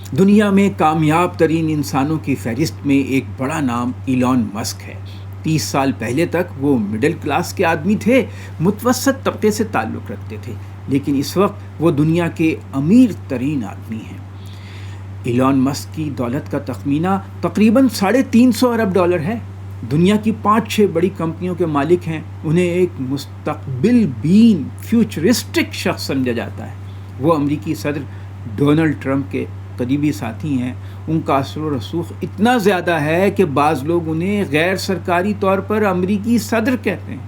دنیا میں کامیاب ترین انسانوں کی فہرست میں ایک بڑا نام ایلان مسک ہے۔ 30 سال پہلے تک وہ مڈل کلاس کے آدمی تھے، متوسط طبقے سے تعلق رکھتے تھے، لیکن اس وقت وہ دنیا کے امیر ترین آدمی ہیں۔ ایلان مسک کی دولت کا تخمینہ تقریباً $350 ارب ہے۔ دنیا کی 5-6 بڑی کمپنیوں کے مالک ہیں۔ انہیں ایک مستقبل بین فیوچرسٹک شخص سمجھا جاتا ہے۔ وہ امریکی صدر ڈونلڈ ٹرمپ کے قریبی ساتھی ہیں۔ ان کا اثر و رسوخ اتنا زیادہ ہے کہ بعض لوگ انہیں غیر سرکاری طور پر امریکی صدر کہتے ہیں۔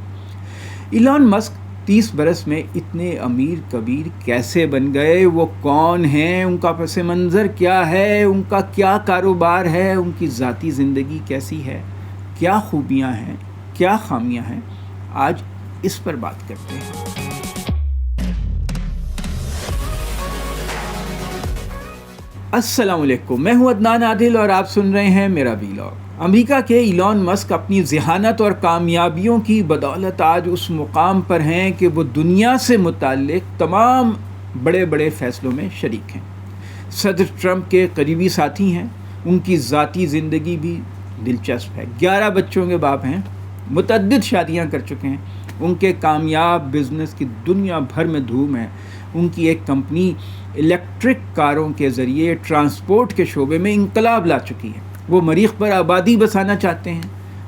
ایلان مسک 30 برس میں اتنے امیر کبیر کیسے بن گئے؟ وہ کون ہیں؟ ان کا پس منظر کیا ہے؟ ان کا کیا کاروبار ہے؟ ان کی ذاتی زندگی کیسی ہے؟ کیا خوبیاں ہیں؟ کیا خامیاں ہیں؟ آج اس پر بات کرتے ہیں۔ السلام علیکم، میں ہوں عدنان عادل اور آپ سن رہے ہیں میرا ویلاگ۔ امریکہ کے ایلان مسک اپنی ذہانت اور کامیابیوں کی بدولت آج اس مقام پر ہیں کہ وہ دنیا سے متعلق تمام بڑے بڑے فیصلوں میں شریک ہیں۔ صدر ٹرمپ کے قریبی ساتھی ہیں۔ ان کی ذاتی زندگی بھی دلچسپ ہے۔ 11 بچوں کے باپ ہیں، متعدد شادیاں کر چکے ہیں۔ ان کے کامیاب بزنس کی دنیا بھر میں دھوم ہے۔ ان کی ایک کمپنی الیکٹرک کاروں کے ذریعے ٹرانسپورٹ کے شعبے میں انقلاب لا چکی ہے۔ وہ مریخ پر آبادی بسانا چاہتے ہیں۔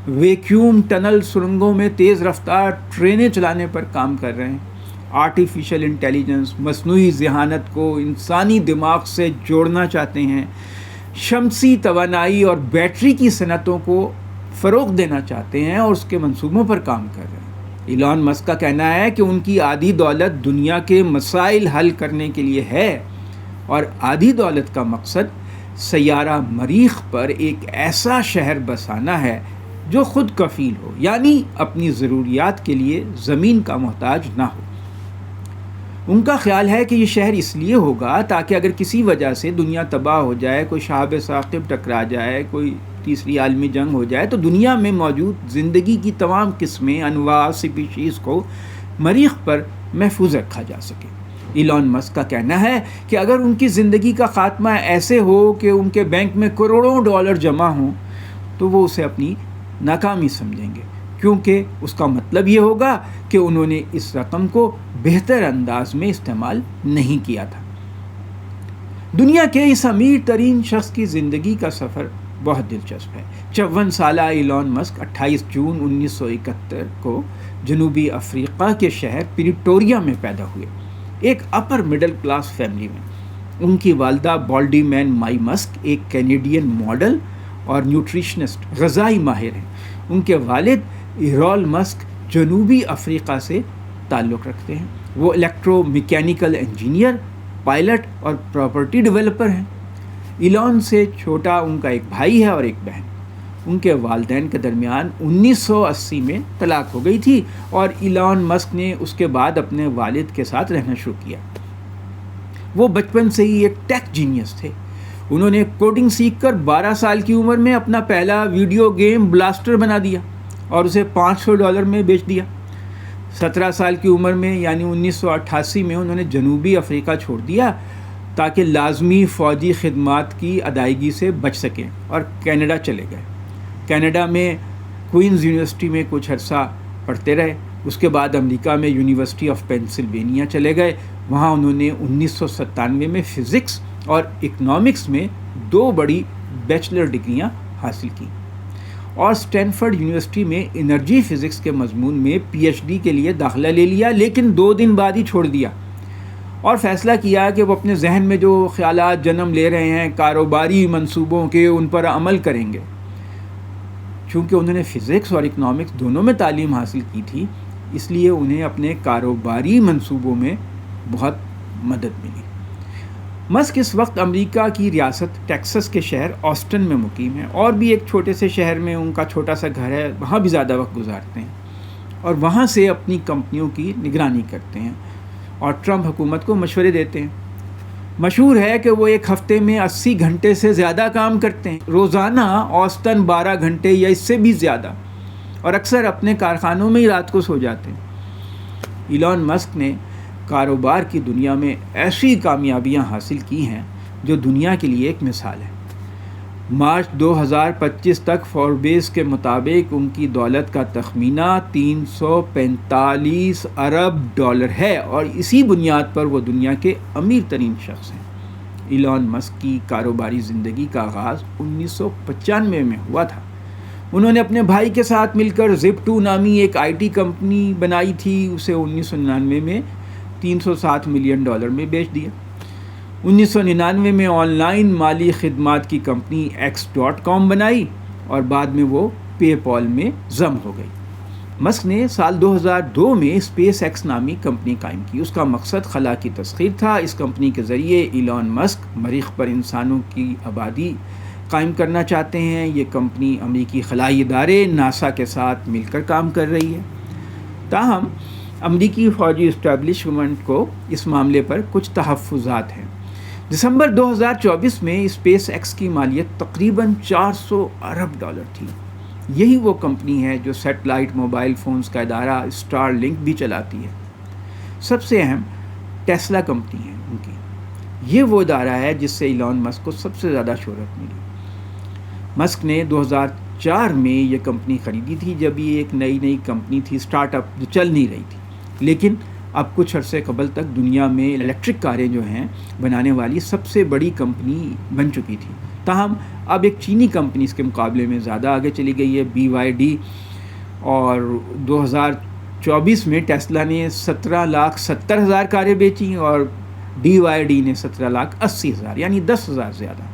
ویکیوم ٹنل سرنگوں میں تیز رفتار ٹرینیں چلانے پر کام کر رہے ہیں۔ آرٹیفیشل انٹیلیجنس، مصنوعی ذہانت کو انسانی دماغ سے جوڑنا چاہتے ہیں۔ شمسی توانائی اور بیٹری کی صنعتوں کو فروغ دینا چاہتے ہیں اور اس کے منصوبوں پر کام کر رہے ہیں۔ ایلان مسک کا کہنا ہے کہ ان کی آدھی دولت دنیا کے مسائل حل کرنے کے لیے ہے اور آدھی دولت کا مقصد سیارہ مریخ پر ایک ایسا شہر بسانا ہے جو خود کفیل ہو، یعنی اپنی ضروریات کے لیے زمین کا محتاج نہ ہو۔ ان کا خیال ہے کہ یہ شہر اس لیے ہوگا تاکہ اگر کسی وجہ سے دنیا تباہ ہو جائے، کوئی شہاب ثاقب ٹکرا جائے، کوئی تیسری عالمی جنگ ہو جائے، تو دنیا میں موجود زندگی کی تمام قسمیں، انواع، سپیشیز کو مریخ پر محفوظ رکھا جا سکے۔ ایلان مسک کا کہنا ہے کہ اگر ان کی زندگی کا خاتمہ ایسے ہو کہ ان کے بینک میں کروڑوں ڈالر جمع ہوں تو وہ اسے اپنی ناکامی سمجھیں گے، کیونکہ اس کا مطلب یہ ہوگا کہ انہوں نے اس رقم کو بہتر انداز میں استعمال نہیں کیا تھا۔ دنیا کے اس امیر ترین شخص کی زندگی کا سفر بہت دلچسپ ہے۔ 54 سالہ ایلان مسک 28 جون 1971 کو جنوبی افریقہ کے شہر پریٹوریا میں پیدا ہوئے، ایک اپر مڈل کلاس فیملی میں۔ ان کی والدہ بالڈی مین مائی مسک ایک کینیڈین ماڈل اور نیوٹریشنسٹ، غذائی ماہر ہیں۔ ان کے والد ایرول مسک جنوبی افریقہ سے تعلق رکھتے ہیں۔ وہ الیکٹرو میکینیکل انجینئر، پائلٹ اور پراپرٹی ڈیولپر ہیں۔ ایلان سے چھوٹا ان کا ایک بھائی ہے اور ایک بہن۔ ان کے والدین کے درمیان 1980 میں طلاق ہو گئی تھی اور ایلان مسک نے اس کے بعد اپنے والد کے ساتھ رہنا شروع کیا۔ وہ بچپن سے ہی ایک ٹیک جینیس تھے۔ انہوں نے کوڈنگ سیکھ کر 12 سال کی عمر میں اپنا پہلا ویڈیو گیم بلاسٹر بنا دیا اور اسے $500 میں بیچ دیا۔ 17 سال کی عمر میں یعنی 1988 میں انہوں نے جنوبی افریقہ چھوڑ دیا تاکہ لازمی فوجی خدمات کی ادائیگی سے بچ سکیں اور کینیڈا چلے گئے۔ کینیڈا میں کوئنز یونیورسٹی میں کچھ عرصہ پڑھتے رہے۔ اس کے بعد امریکہ میں یونیورسٹی آف پینسلوینیا چلے گئے۔ وہاں انہوں نے 1997 میں فزکس اور اکنامکس میں 2 بڑی بیچلر ڈگریاں حاصل کیں اور اسٹینفورڈ یونیورسٹی میں انرجی فزکس کے مضمون میں PhD کے لیے داخلہ لے لیا، لیکن 2 دن بعد ہی چھوڑ دیا اور فیصلہ کیا کہ وہ اپنے ذہن میں جو خیالات جنم لے رہے ہیں کاروباری منصوبوں کے، ان پر عمل کریں گے۔ چونکہ انہوں نے فزکس اور اکنامکس دونوں میں تعلیم حاصل کی تھی، اس لیے انہیں اپنے کاروباری منصوبوں میں بہت مدد ملی۔ مسک اس وقت امریکہ کی ریاست ٹیکساس کے شہر آسٹن میں مقیم ہیں، اور بھی ایک چھوٹے سے شہر میں ان کا چھوٹا سا گھر ہے، وہاں بھی زیادہ وقت گزارتے ہیں اور وہاں سے اپنی کمپنیوں کی نگرانی کرتے ہیں اور ٹرمپ حکومت کو مشورے دیتے ہیں۔ مشہور ہے کہ وہ ایک ہفتے میں 80 گھنٹے سے زیادہ کام کرتے ہیں، روزانہ اوسطاً 12 گھنٹے یا اس سے بھی زیادہ، اور اکثر اپنے کارخانوں میں ہی رات کو سو جاتے ہیں۔ ایلان مسک نے کاروبار کی دنیا میں ایسی کامیابیاں حاصل کی ہیں جو دنیا کے لیے ایک مثال ہے۔ مارچ 2025 تک فوربیس کے مطابق ان کی دولت کا تخمینہ 345 ارب ڈالر ہے، اور اسی بنیاد پر وہ دنیا کے امیر ترین شخص ہیں۔ ایلان مسک کی کاروباری زندگی کا آغاز 1995 میں ہوا تھا۔ انہوں نے اپنے بھائی کے ساتھ مل کر زپ2 نامی ایک IT کمپنی بنائی تھی، اسے 1999 میں $307 ملین میں بیچ دیا۔ 1999 میں آن لائن مالی خدمات کی کمپنی X.com بنائی اور بعد میں وہ پے پال میں ضم ہو گئی۔ مسک نے سال 2002 میں اسپیس ایکس نامی کمپنی قائم کی۔ اس کا مقصد خلا کی تسخیر تھا۔ اس کمپنی کے ذریعے ایلان مسک مریخ پر انسانوں کی آبادی قائم کرنا چاہتے ہیں۔ یہ کمپنی امریکی خلائی ادارے ناسا کے ساتھ مل کر کام کر رہی ہے۔ تاہم امریکی فوجی اسٹیبلشمنٹ کو اس معاملے پر کچھ تحفظات ہیں۔ دسمبر 2024 میں اسپیس ایکس کی مالیت تقریباً $400 ارب تھی۔ یہی وہ کمپنی ہے جو سیٹلائٹ موبائل فونز کا ادارہ اسٹار لنک بھی چلاتی ہے۔ سب سے اہم ٹیسلا کمپنی ہے ان کی۔ یہ وہ ادارہ ہے جس سے ایلان مسک کو سب سے زیادہ شہرت ملی۔ مسک نے 2004 میں یہ کمپنی خریدی تھی، جب یہ ایک نئی کمپنی تھی، اسٹارٹ اپ جو چل نہیں رہی تھی، لیکن اب کچھ عرصے قبل تک دنیا میں الیکٹرک کاریں جو ہیں بنانے والی سب سے بڑی کمپنی بن چکی تھی۔ تاہم اب ایک چینی کمپنی اس کے مقابلے میں زیادہ آگے چلی گئی ہے، BYD، اور 2024 میں ٹیسلا نے 17,70,000 کاریں بیچیں اور BYD نے 17,80,000، یعنی 10,000 زیادہ۔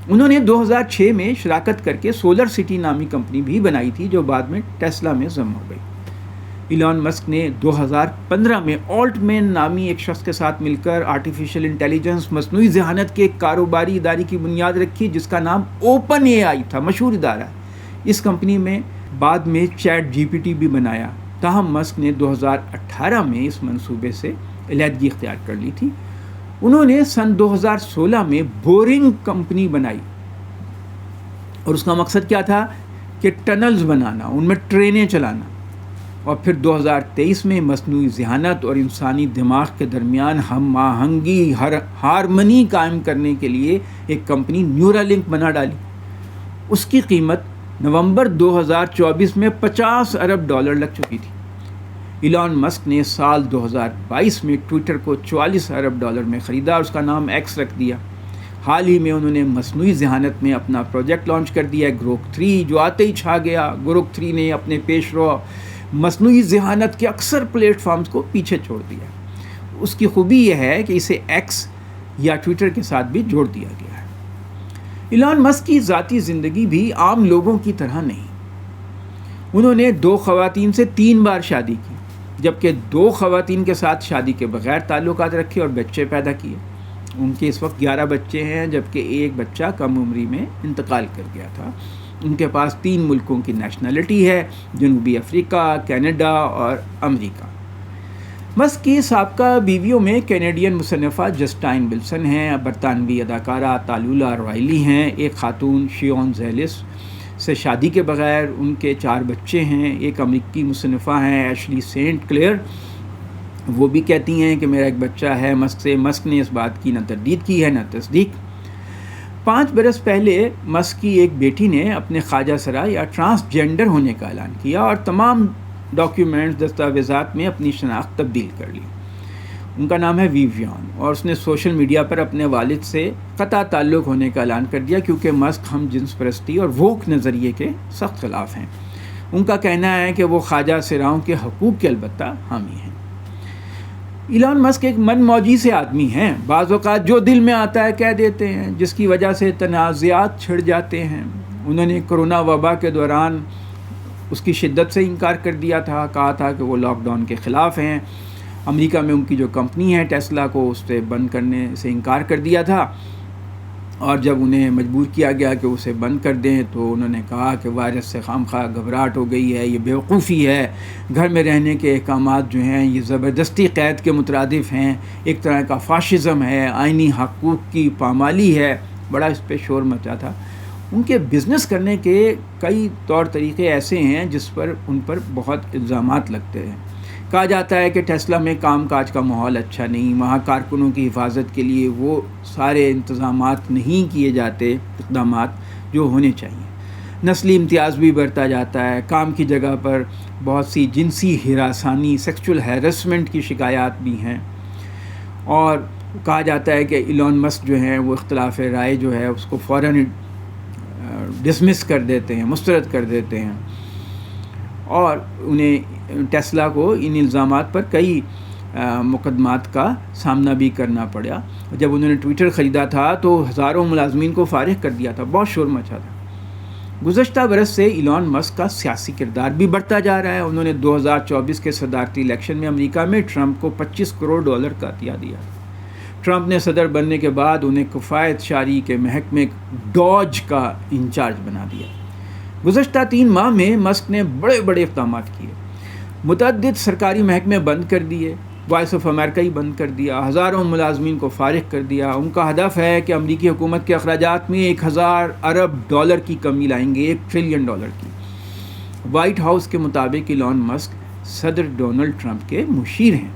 انہوں نے 2006 میں شراکت کر کے سولر سٹی نامی کمپنی بھی بنائی تھی، جو بعد میں ٹیسلا میں ضم ہو گئی۔ ایلان مسک نے 2015 میں آلٹ مین نامی ایک شخص کے ساتھ مل کر آرٹیفیشل انٹیلیجنس، مصنوعی ذہانت کے ایک کاروباری ادارے کی بنیاد رکھی جس کا نام اوپن AI تھا، مشہور ادارہ۔ اس کمپنی میں بعد میں چیٹ GPT بھی بنایا۔ تاہم مسک نے 2018 میں اس منصوبے سے علیحدگی اختیار کر لی تھی۔ انہوں نے سن 2016 میں بورنگ کمپنی بنائی، اور اس کا مقصد کیا تھا کہ ٹنلز بنانا، ان میں ٹرینیں چلانا۔ اور پھر 2023 میں مصنوعی ذہانت اور انسانی دماغ کے درمیان ہم آہنگی، ہارمنی قائم کرنے کے لیے ایک کمپنی نیورالنک بنا ڈالی۔ اس کی قیمت نومبر 2024 میں $50 ارب لگ چکی تھی۔ ایلان مسک نے سال 2022 میں ٹویٹر کو $44 ارب میں خریدا اور اس کا نام ایکس رکھ دیا۔ حال ہی میں انہوں نے مصنوعی ذہانت میں اپنا پروجیکٹ لانچ کر دیا ہے، گروک 3، جو آتے ہی چھا گیا۔ گروک 3 نے اپنے پیش رو مصنوعی ذہانت کے اکثر پلیٹ فارمز کو پیچھے چھوڑ دیا۔ اس کی خوبی یہ ہے کہ اسے ایکس یا ٹویٹر کے ساتھ بھی جوڑ دیا گیا ہے۔ ایلان مسک کی ذاتی زندگی بھی عام لوگوں کی طرح نہیں۔ انہوں نے 2 خواتین سے 3 بار شادی کی، جبکہ 2 خواتین کے ساتھ شادی کے بغیر تعلقات رکھے اور بچے پیدا کیے۔ ان کے اس وقت 11 بچے ہیں، جبکہ ایک بچہ کم عمری میں انتقال کر گیا تھا۔ ان کے پاس 3 ملکوں کی نیشنلٹی ہے، جنوبی افریقہ، کینیڈا اور امریکہ۔ مسک کی سابقہ بیویوں میں کینیڈین مصنفہ جسٹائن ولسن ہیں، برطانوی اداکارہ تالولا رائلی ہیں، ایک خاتون شیون زیلس سے شادی کے بغیر ان کے 4 بچے ہیں، ایک امریکی مصنفہ ہیں ایشلی سینٹ کلیئر، وہ بھی کہتی ہیں کہ میرا ایک بچہ ہے مسک سے۔ مسک نے اس بات کی نہ تردید کی ہے نہ تصدیق۔ 5 برس پہلے مسک کی ایک بیٹی نے اپنے خواجہ سرا یا ٹرانسجینڈر ہونے کا اعلان کیا اور تمام ڈاکیومنٹس، دستاویزات میں اپنی شناخت تبدیل کر لی۔ ان کا نام ہے ویویان، اور اس نے سوشل میڈیا پر اپنے والد سے قطع تعلق ہونے کا اعلان کر دیا، کیونکہ مسک ہم جنس پرستی اور ووک نظریے کے سخت خلاف ہیں۔ ان کا کہنا ہے کہ وہ خواجہ سراؤں کے حقوق کے البتہ حامی ہیں۔ ایلان مسک ایک من موجی سے آدمی ہیں، بعض اوقات جو دل میں آتا ہے کہہ دیتے ہیں، جس کی وجہ سے تنازعات چھڑ جاتے ہیں۔ انہوں نے کرونا وبا کے دوران اس کی شدت سے انکار کر دیا تھا، کہا تھا کہ وہ لاک ڈاؤن کے خلاف ہیں۔ امریکہ میں ان کی جو کمپنی ہے ٹیسلا کو اس سے بند کرنے سے انکار کر دیا تھا، اور جب انہیں مجبور کیا گیا کہ اسے بند کر دیں تو انہوں نے کہا کہ وائرس سے خامخواہ گھبراہٹ ہو گئی ہے، یہ بیوقوفی ہے، گھر میں رہنے کے احکامات جو ہیں یہ زبردستی قید کے مترادف ہیں، ایک طرح کا فاشزم ہے، آئینی حقوق کی پامالی ہے، بڑا اس پہ شور مچا تھا۔ ان کے بزنس کرنے کے کئی طور طریقے ایسے ہیں جس پر ان پر بہت الزامات لگتے ہیں۔ کہا جاتا ہے کہ ٹیسلا میں کام کاج کا ماحول اچھا نہیں، وہاں کارکنوں کی حفاظت کے لیے وہ سارے انتظامات نہیں کیے جاتے، اقدامات جو ہونے چاہیے۔ نسلی امتیاز بھی بڑھتا جاتا ہے، کام کی جگہ پر بہت سی جنسی ہراسانی، سیکچول ہیرسمنٹ کی شکایات بھی ہیں، اور کہا جاتا ہے کہ ایلون مسک جو ہیں وہ اختلاف رائے جو ہے اس کو فوراً ڈسمس کر دیتے ہیں، مسترد کر دیتے ہیں، اور انہیں ٹیسلا کو ان الزامات پر کئی مقدمات کا سامنا بھی کرنا پڑا۔ جب انہوں نے ٹویٹر خریدا تھا تو ہزاروں ملازمین کو فارغ کر دیا تھا، بہت شور مچا تھا۔ گزشتہ برس سے ایلون مسک کا سیاسی کردار بھی بڑھتا جا رہا ہے۔ انہوں نے 2024 کے صدارتی الیکشن میں امریکہ میں ٹرمپ کو $25 کروڑ کا عطیہ دیا۔ ٹرمپ نے صدر بننے کے بعد انہیں کفایت شاری کے محکمے ڈوج کا انچارج بنا دیا۔ گزشتہ 3 ماہ میں مسک نے بڑے بڑے اقدامات کیے، متعدد سرکاری محکمے بند کر دیے، وائس آف امریکہ ہی بند کر دیا، ہزاروں ملازمین کو فارغ کر دیا۔ ان کا ہدف ہے کہ امریکی حکومت کے اخراجات میں $1000 ارب کی کمی لائیں گے، $1 ٹریلین کی۔ وائٹ ہاؤس کے مطابق ایلون مسک صدر ڈونلڈ ٹرمپ کے مشیر ہیں،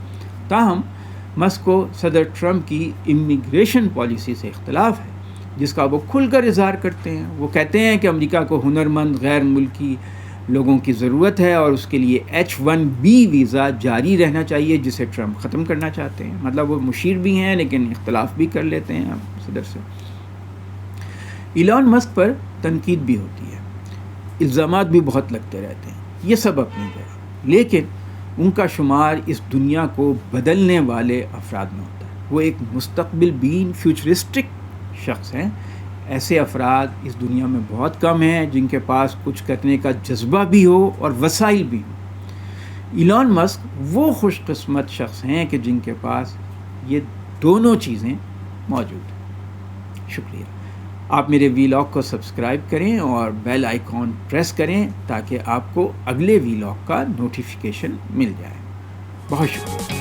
تاہم مسک کو صدر ٹرمپ کی امیگریشن پالیسی سے اختلاف ہے، جس کا وہ کھل کر اظہار کرتے ہیں۔ وہ کہتے ہیں کہ امریکہ کو ہنرمند غیر ملکی لوگوں کی ضرورت ہے اور اس کے لیے H-1B ویزا جاری رہنا چاہیے، جسے ٹرمپ ختم کرنا چاہتے ہیں۔ مطلب وہ مشیر بھی ہیں لیکن اختلاف بھی کر لیتے ہیں صدر سے۔ ایلون مسک پر تنقید بھی ہوتی ہے، الزامات بھی بہت لگتے رہتے ہیں، یہ سب اپنی جگہ، لیکن ان کا شمار اس دنیا کو بدلنے والے افراد میں ہوتا ہے۔ وہ ایک مستقبل بین فیوچرسٹک شخص ہیں۔ ایسے افراد اس دنیا میں بہت کم ہیں جن کے پاس کچھ کرنے کا جذبہ بھی ہو اور وسائل بھی ہوں۔ ایلون مسک وہ خوش قسمت شخص ہیں کہ جن کے پاس یہ دونوں چیزیں موجود ہیں۔ شکریہ۔ آپ میرے ویلاگ کو سبسکرائب کریں اور بیل آئیکن پریس کریں تاکہ آپ کو اگلے ویلاگ کا نوٹیفیکیشن مل جائے۔ بہت شکریہ۔